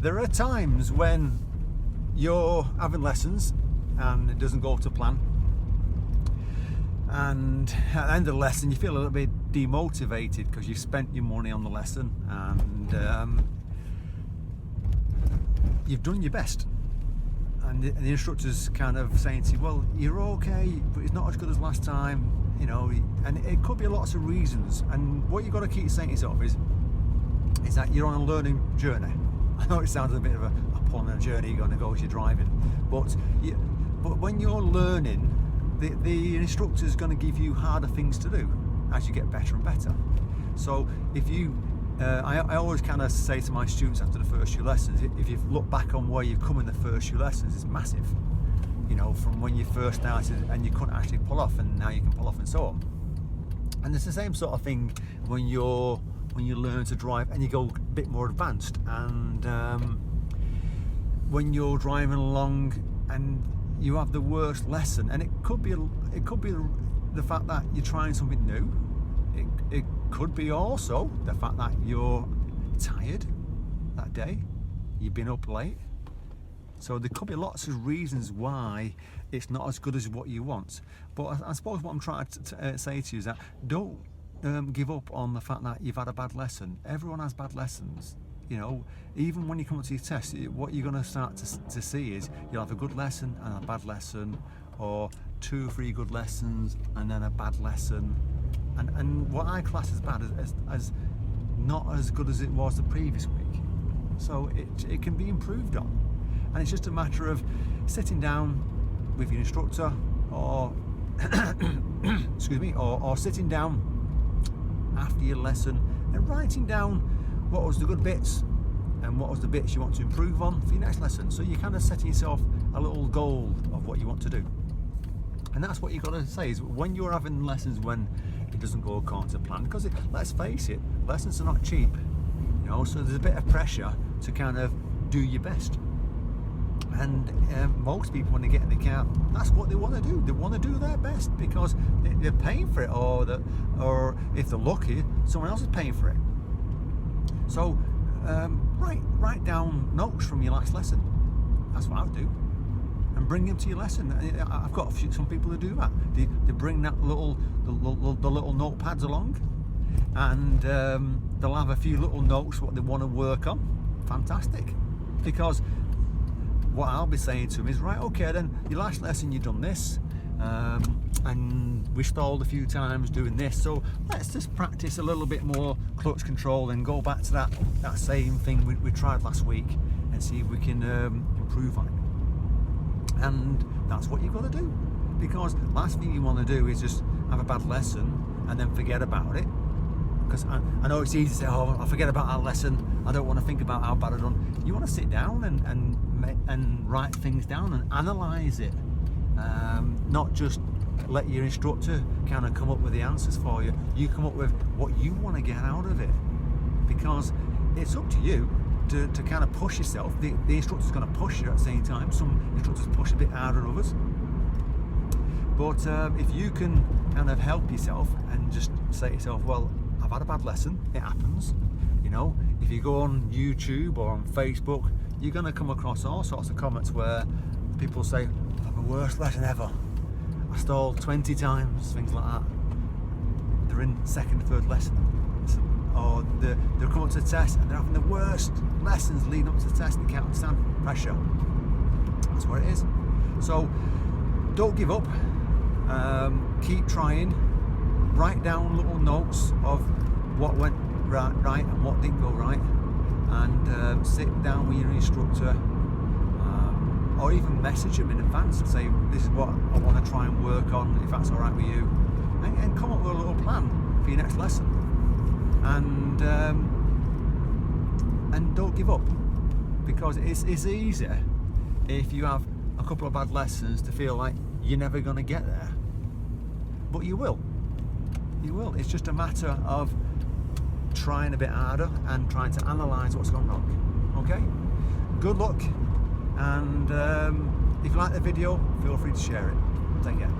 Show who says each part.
Speaker 1: there are times when you're having lessons and it doesn't go to plan, and at the end of the lesson you feel a little bit demotivated because you've spent your money on the lesson and you've done your best, and the instructor's kind of saying to you, well, you're okay, but it's not as good as last time, you know, and it could be lots of reasons. And what you've got to keep saying to yourself is that you're on a learning journey. I know it sounds a bit of a pull on a journey you're going to go as you're driving, but when you're learning, the instructor's going to give you harder things to do as you get better and better. So if you I always kind of say to my students after the first few lessons, if you look back on where you've come in the first few lessons, it's massive. You know, from when you first started and you couldn't actually pull off, and now you can pull off, and so on. And it's the same sort of thing when you learn to drive and you go a bit more advanced, and when you're driving along and you have the worst lesson, and it could be the fact that you're trying something new. It could be also the fact that you're tired that day, you've been up late. So there could be lots of reasons why it's not as good as what you want. But I suppose what I'm trying to say to you is that don't give up on the fact that you've had a bad lesson. Everyone has bad lessons. You know, even when you come up to your test, what you're going to start to see is you'll have a good lesson and a bad lesson, or 2 or 3 good lessons and then a bad lesson. And what I class as bad as not as good as it was the previous week. So it can be improved on. And it's just a matter of sitting down with your instructor, or excuse me, or sitting down after your lesson and writing down what was the good bits and what was the bits you want to improve on for your next lesson. So you're kind of setting yourself a little goal of what you want to do. And that's what you've got to say, is when you're having lessons when it doesn't go according to plan, because let's face it, lessons are not cheap, you know, so there's a bit of pressure to kind of do your best. And most people, when they get in the car, that's what they want to do. They want to do their best because they're paying for it, or if they're lucky, someone else is paying for it. So write down notes from your last lesson. That's what I would do, and bring them to your lesson. I've got some people who do that. They bring that the little notepads along, and they'll have a few little notes what they want to work on. Fantastic, because what I'll be saying to them is, right, okay, then your last lesson you've done this, and we stalled a few times doing this, so let's just practice a little bit more clutch control and go back to that same thing we tried last week and see if we can improve on it. And that's what you've got to do, because last thing you want to do is just have a bad lesson and then forget about it. Because I know it's easy to say, oh, I forget about that lesson, I don't want to think about how bad I've done. You want to sit down and write things down and analyse it, not just let your instructor kind of come up with the answers for you. You come up with what you want to get out of it, because it's up to you to kind of push yourself. The instructor's going to push you at the same time. Some instructors push a bit harder than others, but if you can kind of help yourself and just say to yourself, well, I've had a bad lesson, it happens. You know, if you go on YouTube or on Facebook, you're going to come across all sorts of comments where people say, I've had my worst lesson ever, I stalled 20 times, things like that. They're in second, third lesson, or they're coming up to the test and they're having the worst lessons leading up to the test, and they can't understand pressure. That's what it is. So don't give up, keep trying, write down little notes of what went right and what didn't go right, and sit down with your instructor, or even message them in advance and say, this is what I want to try and work on, if that's all right with you, and come up with a little plan for your next lesson, and don't give up, because it's easier if you have a couple of bad lessons to feel like you're never going to get there, but you will. It's just a matter of trying a bit harder and trying to analyse what's gone wrong. Okay? Good luck, and if you like the video, feel free to share it. Take care.